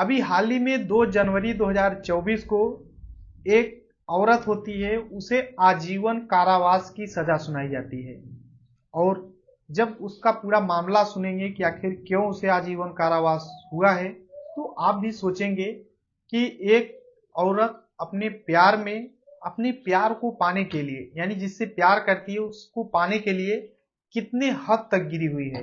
अभी हाल ही में 2 जनवरी 2024 को एक औरत होती है, उसे आजीवन कारावास की सजा सुनाई जाती है। और जब उसका पूरा मामला सुनेंगे कि आखिर क्यों उसे आजीवन कारावास हुआ है, तो आप भी सोचेंगे कि एक औरत अपने प्यार में, अपने प्यार को पाने के लिए, यानी जिससे प्यार करती है उसको पाने के लिए कितने हद तक गिरी हुई है।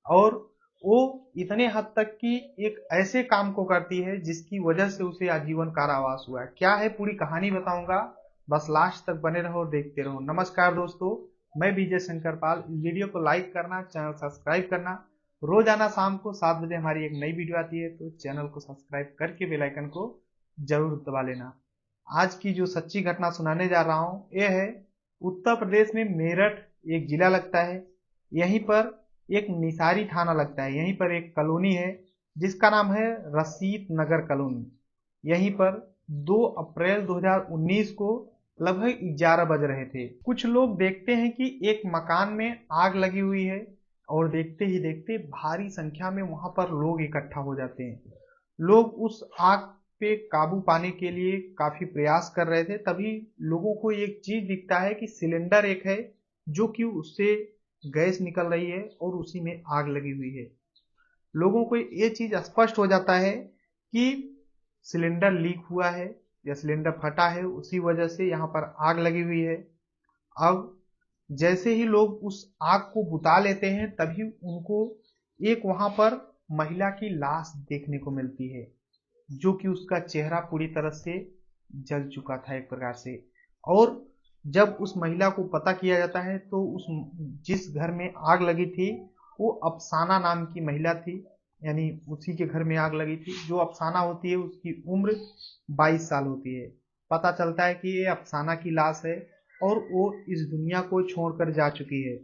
और वो इतने हद तक कि एक ऐसे काम को करती है जिसकी वजह से उसे आजीवन कारावास हुआ है। क्या है पूरी कहानी बताऊंगा, बस लास्ट तक बने रहो और देखते रहो। नमस्कार दोस्तों, मैं विजय शंकर पाल। इस वीडियो को लाइक करना, चैनल सब्सक्राइब करना। रोजाना शाम को 7 बजे हमारी एक नई वीडियो आती है, तो चैनल को सब्सक्राइब करके बेल आइकन को जरूर दबा लेना। आज की जो सच्ची घटना सुनाने जा रहा हूँ यह है उत्तर प्रदेश में मेरठ एक जिला लगता है। यहीं पर एक निसारी थाना लगता है। यहीं पर एक कॉलोनी है जिसका नाम है रशीद नगर कॉलोनी। यहीं पर 2 अप्रैल 2019 को लगभग 11 बज रहे थे। कुछ लोग देखते हैं कि एक मकान में आग लगी हुई है और देखते ही देखते भारी संख्या में वहां पर लोग इकट्ठा हो जाते हैं। लोग उस आग पे काबू पाने के लिए काफी प्रयास कर रहे थे। तभी लोगों को एक चीज दिखता है कि सिलेंडर एक है जो कि उससे गैस निकल रही है और उसी में आग लगी हुई है। लोगों को ये चीज स्पष्ट हो जाता है कि सिलेंडर लीक हुआ है या सिलेंडर फटा है, उसी वजह से यहाँ पर आग लगी हुई है। अब जैसे ही लोग उस आग को बुता लेते हैं तभी उनको एक वहां पर महिला की लाश देखने को मिलती है, जो कि उसका चेहरा पूरी तरह से जल चुका था एक प्रकार से। और जब उस महिला को पता किया जाता है तो उस जिस घर में आग लगी थी वो अफसाना नाम की महिला थी, यानी उसी के घर में आग लगी थी। जो अफसाना होती है उसकी उम्र 22 साल होती है। पता चलता है कि ये अफसाना की लाश है और वो इस दुनिया को छोड़कर जा चुकी है।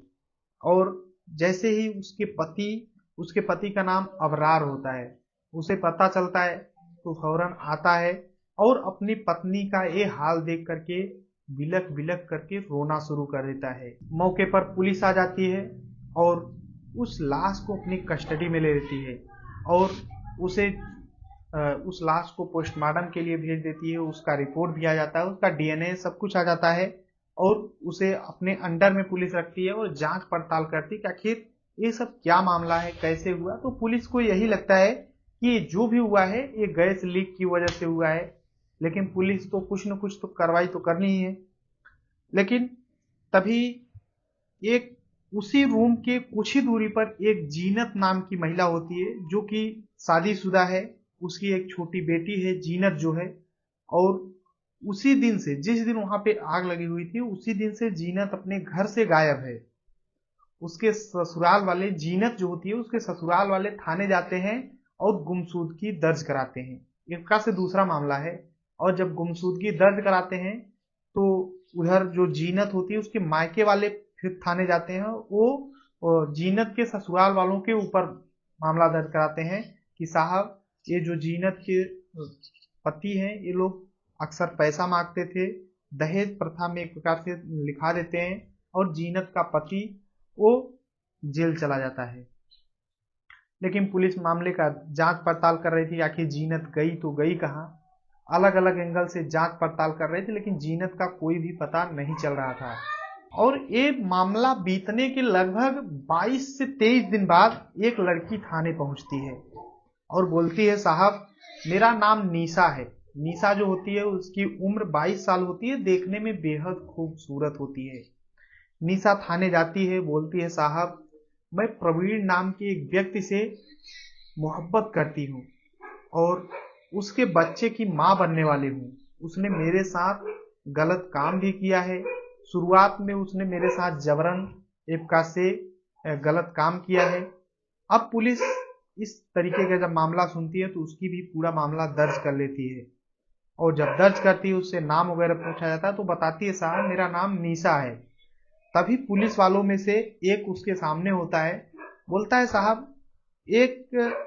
और जैसे ही उसके पति का नाम अबरार होता है, उसे पता चलता है तो फौरन आता है और अपनी पत्नी का ये हाल देख करके बिलख बिलख करके रोना शुरू कर देता है। मौके पर पुलिस आ जाती है और उस लाश को अपनी कस्टडी में ले लेती है और उसे उस लाश को पोस्टमार्टम के लिए भेज देती है। उसका रिपोर्ट भी आ जाता है, उसका डीएनए सब कुछ आ जाता है और उसे अपने अंडर में पुलिस रखती है और जांच पड़ताल करती है कि आखिर ये सब क्या मामला है, कैसे हुआ। तो पुलिस को यही लगता है कि जो भी हुआ है ये गैस लीक की वजह से हुआ है, लेकिन पुलिस तो कुछ न कुछ तो कार्रवाई तो करनी ही है। लेकिन तभी एक उसी रूम के कुछ ही दूरी पर एक जीनत नाम की महिला होती है जो कि शादीशुदा है। उसकी एक छोटी बेटी है जीनत जो है। और उसी दिन से, जिस दिन वहां पे आग लगी हुई थी, उसी दिन से जीनत अपने घर से गायब है। उसके ससुराल वाले, जीनत जो होती है उसके ससुराल वाले थाने जाते हैं और गुमशुदगी दर्ज कराते हैं। इसका से दूसरा मामला है। और जब गुमशुदगी दर्ज कराते हैं तो उधर जो जीनत होती है उसके मायके वाले फिर थाने जाते हैं। वो जीनत के ससुराल वालों के ऊपर मामला दर्ज कराते हैं कि साहब ये जो जीनत के पति हैं ये लोग अक्सर पैसा मांगते थे, दहेज प्रथा में एक प्रकार से लिखा देते हैं और जीनत का पति वो जेल चला जाता है। लेकिन पुलिस मामले का जांच पड़ताल कर रही थी, आखिर जीनत गई तो गई कहाँ। अलग अलग एंगल से जांच पड़ताल कर रहे थे लेकिन जीनत का कोई भी पता नहीं चल रहा था। और ये मामला बीतने के लगभग 22 से 23 दिन बाद एक लड़की थाने पहुंचती है और बोलती है साहब मेरा नाम निशा है। निशा जो होती है उसकी उम्र 22 साल होती है, देखने में बेहद खूबसूरत होती है। निशा थाने जाती है, बोलती है साहब मैं प्रवीण नाम के एक व्यक्ति से मोहब्बत करती हूँ और उसके बच्चे की माँ बनने वाली हूँ। उसने मेरे साथ गलत काम भी किया है। शुरुआत में उसने मेरे साथ जबरन एक प्रकार से गलत काम किया है। अब पुलिस इस तरीके का जब मामला सुनती है तो उसकी भी पूरा मामला दर्ज कर लेती है। और जब दर्ज करती है उससे नाम वगैरह पूछा जाता है तो बताती है साहब मेरा नाम निशा है। तभी पुलिस वालों में से एक उसके सामने होता है, बोलता है साहब एक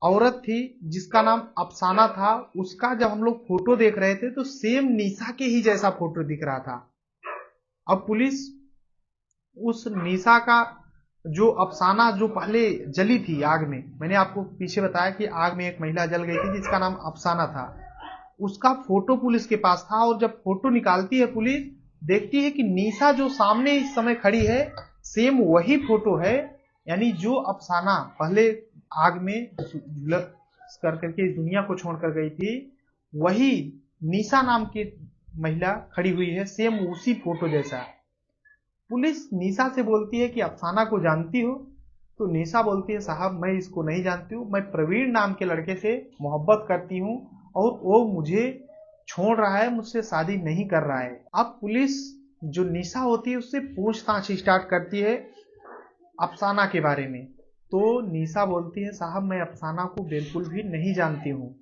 औरत थी जिसका नाम अफसाना था, उसका जब हम लोग फोटो देख रहे थे तो सेम निशा के ही जैसा फोटो दिख रहा था। अब पुलिस उस निशा का जो अफसाना जो पहले जली थी आग में, मैंने आपको पीछे बताया कि आग में एक महिला जल गई थी जिसका नाम अफसाना था, उसका फोटो पुलिस के पास था। और जब फोटो निकालती है पुलिस, देखती है कि निशा जो सामने इस समय खड़ी है सेम वही फोटो है। यानी जो अफसाना पहले आग में कर करके इस दुनिया को छोड़कर गई थी, वही निशा नाम की महिला खड़ी हुई है, सेम उसी फोटो जैसा। पुलिस निशा से बोलती है कि अफसाना को जानती हो? तो निशा बोलती है साहब मैं इसको नहीं जानती हूँ, मैं प्रवीण नाम के लड़के से मोहब्बत करती हूँ और वो मुझे छोड़ रहा है, मुझसे शादी नहीं कर रहा है। अब पुलिस जो निशा होती है उससे पूछताछ स्टार्ट करती है अफसाना के बारे में। तो निशा बोलती है साहब मैं अफसाना को बिल्कुल भी नहीं जानती हूँ,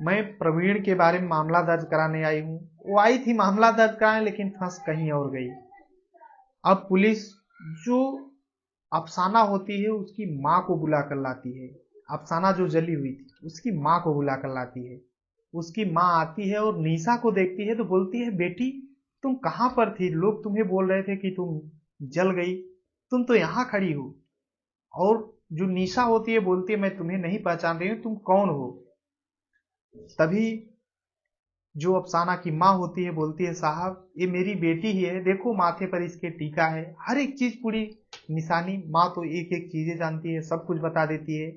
मैं प्रवीण के बारे में मामला दर्ज कराने आई हूँ। वो आई थी मामला दर्ज कराने, लेकिन फंस कहीं और गई। अब पुलिस जो अफसाना होती है उसकी माँ को बुला कर लाती है, अफसाना जो जली हुई थी उसकी माँ को बुला कर लाती है। उसकी माँ आती है और निशा को देखती है तो बोलती है बेटी तुम कहाँ पर थी, लोग तुम्हें बोल रहे थे कि तुम जल गई, तुम तो यहाँ खड़ी हो। और जो निशा होती है बोलती है मैं तुम्हें नहीं पहचान रही हूँ, तुम कौन हो। तभी जो अफसाना की माँ होती है बोलती है साहब ये मेरी बेटी ही है, देखो माथे पर इसके टीका है, हर एक चीज पूरी निशानी। माँ तो एक एक चीजें जानती है, सब कुछ बता देती है।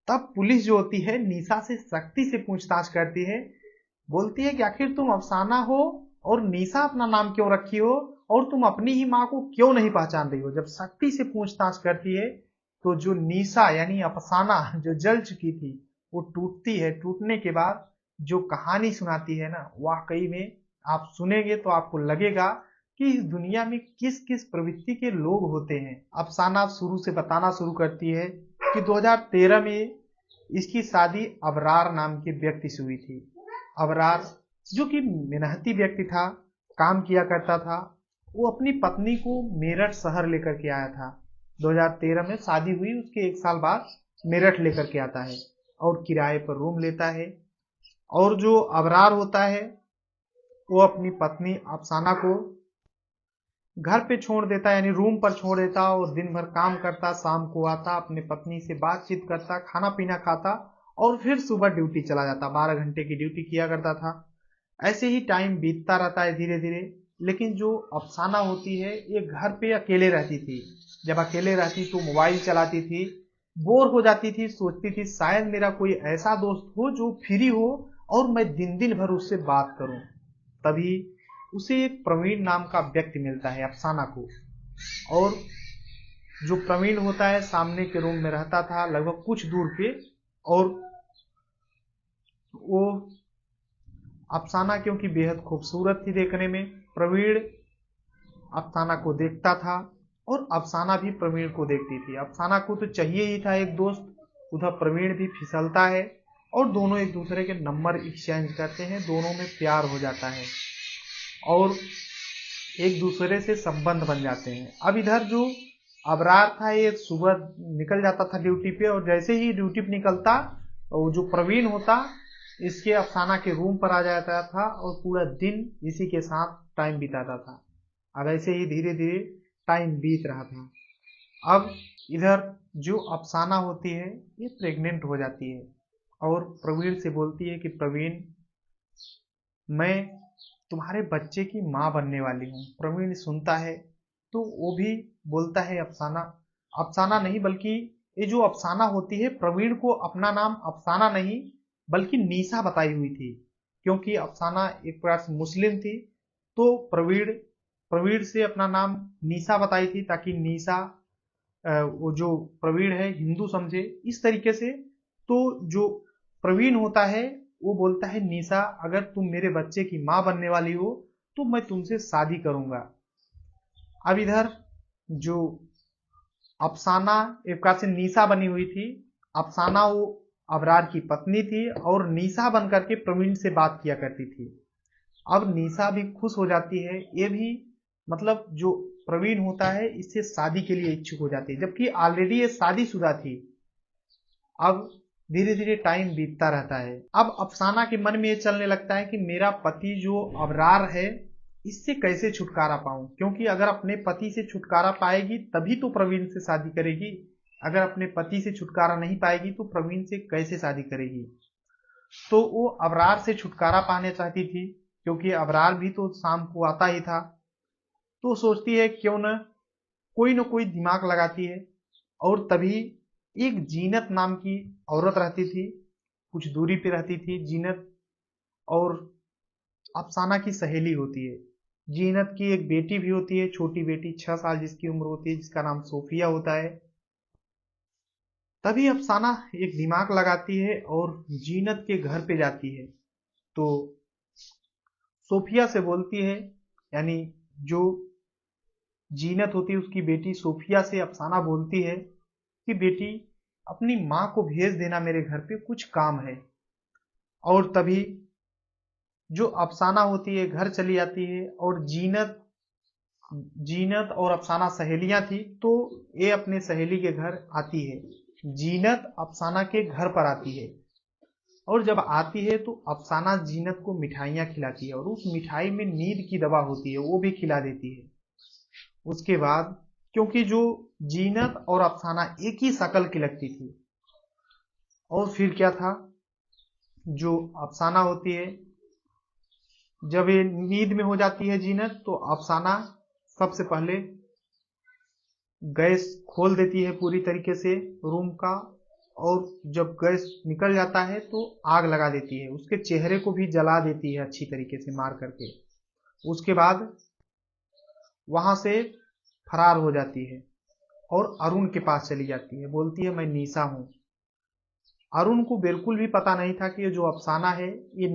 तब पुलिस जो होती है निशा से सख्ती से पूछताछ करती है, बोलती है कि आखिर तुम अफसाना हो और निशा अपना नाम क्यों रखी हो, और तुम अपनी ही माँ को क्यों नहीं पहचान रही हो। जब सख्ती से पूछताछ करती है तो जो निशा यानी अफसाना जो जल चुकी थी वो टूटती है। टूटने के बाद जो कहानी सुनाती है ना, वाकई में आप सुनेंगे तो आपको लगेगा कि इस दुनिया में किस किस प्रवृत्ति के लोग होते हैं। अफसाना शुरू से बताना शुरू करती है कि 2013 में इसकी शादी अबरार नाम के व्यक्ति से हुई थी। अबरार जो कि मेहनती व्यक्ति था, काम किया करता था, वो अपनी पत्नी को मेरठ शहर लेकर के आया था। 2013 में शादी हुई, उसके एक साल बाद मेरठ लेकर के आता है और किराए पर रूम लेता है। और जो अबरार होता है वो अपनी पत्नी अफसाना को घर पे छोड़ देता, यानी रूम पर छोड़ देता और दिन भर काम करता, शाम को आता, अपने पत्नी से बातचीत करता, खाना पीना खाता और फिर सुबह ड्यूटी चला जाता। 12 घंटे की ड्यूटी किया करता था। ऐसे ही टाइम बीतता रहता है धीरे धीरे। लेकिन जो अफसाना होती है ये घर पे अकेले रहती थी। जब अकेले रहती तो मोबाइल चलाती थी, बोर हो जाती थी, सोचती थी शायद मेरा कोई ऐसा दोस्त हो जो फ्री हो और मैं दिन दिन भर उससे बात करूं। तभी उसे एक प्रवीण नाम का व्यक्ति मिलता है अफसाना को। और जो प्रवीण होता है सामने के रूम में रहता था लगभग कुछ दूर पे। और वो अफसाना क्योंकि बेहद खूबसूरत थी देखने में, प्रवीण अफसाना को देखता था और अफसाना भी प्रवीण को देखती थी। अफसाना को तो चाहिए ही था एक दोस्त, उधर प्रवीण भी फिसलता है और दोनों एक दूसरे के नंबर एक्सचेंज करते हैं, दोनों में प्यार हो जाता है और एक दूसरे से संबंध बन जाते हैं। अब इधर जो अबरार था ये सुबह निकल जाता था ड्यूटी पे, और जैसे ही ड्यूटी पे निकलता वो जो प्रवीण होता इसके अफसाना के रूम पर आ जाता था और पूरा दिन इसी के साथ टाइम बिताता था। अब ऐसे ही धीरे धीरे टाइम बीत रहा था। अब इधर जो अफसाना होती है ये प्रेग्नेंट हो जाती है और प्रवीण से बोलती है कि प्रवीण मैं तुम्हारे बच्चे की माँ बनने वाली हूँ। प्रवीण सुनता है तो वो भी बोलता है अफसाना, अफसाना नहीं बल्कि ये जो अफसाना होती है प्रवीण को अपना नाम अफसाना नहीं बल्कि निशा बताई हुई थी, क्योंकि अफसाना एक प्रकार से मुस्लिम थी। तो प्रवीण से अपना नाम निशा बताई थी ताकि निशा वो जो प्रवीण है हिंदू समझे इस तरीके से। तो जो प्रवीण होता है वो बोलता है निशा अगर तुम मेरे बच्चे की माँ बनने वाली हो तो मैं तुमसे शादी करूंगा। अब इधर जो अफसाना एक प्रकार से निशा बनी हुई थी, अफसाना वो अबरार की पत्नी थी और निशा बन करके प्रवीण से बात किया करती थी। अब निशा भी खुश हो जाती है, ये भी मतलब जो प्रवीण होता है इससे शादी के लिए इच्छुक हो जाती है, जबकि ऑलरेडी ये शादीशुदा थी। अब धीरे धीरे टाइम बीतता रहता है। अब अफसाना के मन में ये चलने लगता है कि मेरा पति जो अबरार है इससे कैसे छुटकारा पाऊं, क्योंकि अगर अपने पति से छुटकारा पाएगी तभी तो प्रवीण से शादी करेगी। अगर अपने पति से छुटकारा नहीं पाएगी तो प्रवीण से कैसे शादी करेगी। तो वो अबरार से छुटकारा पाने चाहती थी, क्योंकि अबरार भी तो शाम को आता ही था। तो सोचती है क्यों न कोई दिमाग लगाती है। और तभी एक जीनत नाम की औरत रहती थी, कुछ दूरी पे रहती थी जीनत, और अफसाना की सहेली होती है। जीनत की एक बेटी भी होती है, छोटी बेटी 6 साल जिसकी उम्र होती है, जिसका नाम सोफिया होता है। तभी अफसाना एक दिमाग लगाती है और जीनत के घर पे जाती है। तो सोफिया से बोलती है, यानी जो जीनत होती है उसकी बेटी सोफिया से अफसाना बोलती है कि बेटी अपनी माँ को भेज देना मेरे घर पे, कुछ काम है। और तभी जो अफसाना होती है घर चली जाती है, और जीनत जीनत और अफसाना सहेलियां थी, तो ये अपने सहेली के घर आती है। जीनत अफसाना के घर पर आती है, और जब आती है तो अफसाना जीनत को मिठाइयाँ खिलाती है, और उस मिठाई में नींद की दवा होती है, वो भी खिला देती है। उसके बाद क्योंकि जो जीनत और अफसाना एक ही शक्ल की लगती थी, और फिर क्या था, जो अफसाना होती है जब ये नींद में हो जाती है जीनत, तो अफसाना सबसे पहले गैस खोल देती है पूरी तरीके से रूम का, और जब गैस निकल जाता है तो आग लगा देती है, उसके चेहरे को भी जला देती है अच्छी तरीके से मार करके। उसके बाद वहां से फरार हो जाती है और अरुण के पास चली जाती है, बोलती है मैं निशा हूं। अरुण को बिल्कुल भी पता नहीं था कि ये जो अफसाना है, ये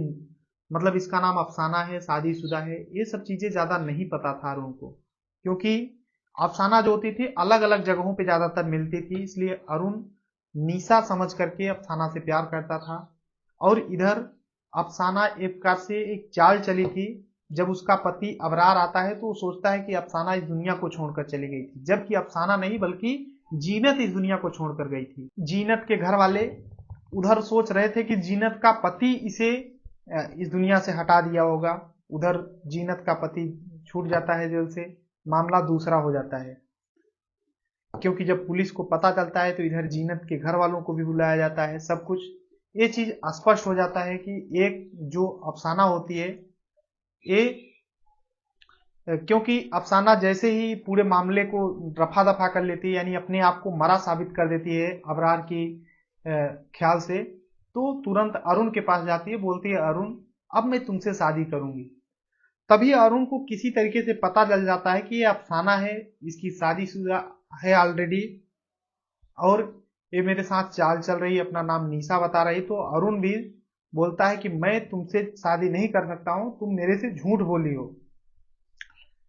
मतलब इसका नाम अफसाना है, शादीशुदा है, ये सब चीजें ज्यादा नहीं पता था अरुण को। क्योंकि अफसाना जो होती थी अलग अलग जगहों पे ज्यादातर मिलती थी, इसलिए अरुण निशा समझ करके अफसाना से प्यार करता था। और इधर अफसाना एक प्रकार से एक चाल चली थी, जब उसका पति अबरार आता है तो वो सोचता है कि अफसाना इस दुनिया को छोड़कर चली गई थी, जबकि अफसाना नहीं बल्कि जीनत इस दुनिया को छोड़कर गई थी। जीनत के घर वाले उधर सोच रहे थे कि जीनत का पति इसे इस दुनिया से हटा दिया होगा। उधर जीनत का पति छूट जाता है जेल से, मामला दूसरा हो जाता है। क्योंकि जब पुलिस को पता चलता है तो इधर जीनत के घर वालों को भी बुलाया जाता है, सब कुछ ये चीज स्पष्ट हो जाता है कि एक जो अफसाना होती है ये, क्योंकि अफसाना जैसे ही पूरे मामले को रफा दफा कर लेती है, यानी अपने आप को मरा साबित कर देती है अबरार की ख्याल से, तो तुरंत अरुण के पास जाती है, बोलती है अरुण अब मैं तुमसे शादी करूंगी। तभी अरुण को किसी तरीके से पता चल जाता है कि ये अफसाना है, इसकी शादीशुदा है ऑलरेडी, और ये मेरे साथ चाल चल रही है, अपना नाम निशा बता रही। तो अरुण भी बोलता है कि मैं तुमसे शादी नहीं कर सकता हूं, तुम मेरे से झूठ बोली हो।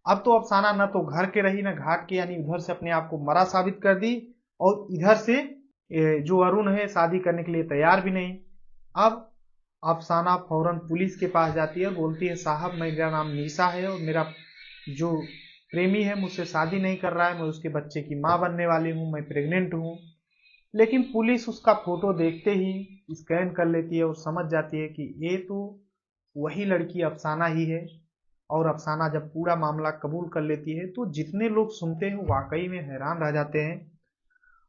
अब तो अफसाना न तो घर के रही न घाट के, यानी उधर से अपने आप को मरा साबित कर दी, और इधर से जो अरुण है शादी करने के लिए तैयार भी नहीं। अब अफसाना फौरन पुलिस के पास जाती है और बोलती है साहब मेरा नाम निशा है, और मेरा जो प्रेमी है मुझसे शादी नहीं कर रहा है, मैं उसके बच्चे की माँ बनने वाली हूँ, मैं प्रेग्नेंट हूँ। लेकिन पुलिस उसका फोटो देखते ही स्कैन कर लेती है और समझ जाती है कि ये तो वही लड़की अफसाना ही है। और अफसाना जब पूरा मामला कबूल कर लेती है तो जितने लोग सुनते हैं वाकई में हैरान रह जाते हैं।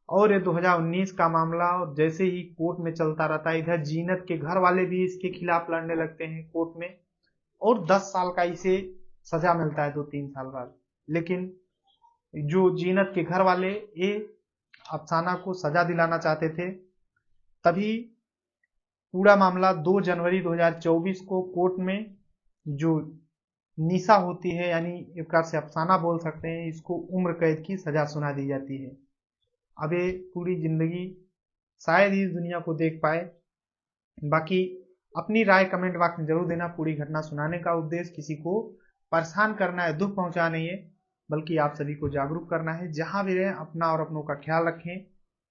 और ये 2019 का मामला, और जैसे ही कोर्ट में चलता रहता है, इधर जीनत के घर वाले भी इसके खिलाफ लड़ने लगते हैं कोर्ट में, और 10 साल का इसे सजा मिलता है 2-3 साल बाद। लेकिन जो जीनत के घर वाले ये अफसाना को सजा दिलाना चाहते थे। तभी पूरा मामला 2 जनवरी 2024 को कोर्ट में जो निशा होती है, यानी एक प्रकार से अफसाना बोल सकते हैं, इसको उम्र कैद की सजा सुना दी जाती है। अब ये पूरी जिंदगी शायद ही इस दुनिया को देख पाए। बाकी अपनी राय कमेंट बॉक्स में जरूर देना। पूरी घटना सुनाने का उद्देश्य किसी को परेशान करना है, दुख पहुंचाना नहीं है, बल्कि आप सभी को जागरूक करना है। जहां भी रहें अपना और अपनों का ख्याल रखें।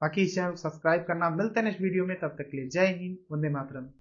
बाकी इस चैनल को सब्सक्राइब करना। मिलते हैं नेक्स्ट वीडियो में, तब तक के लिए जय हिंद, वंदे मातरम।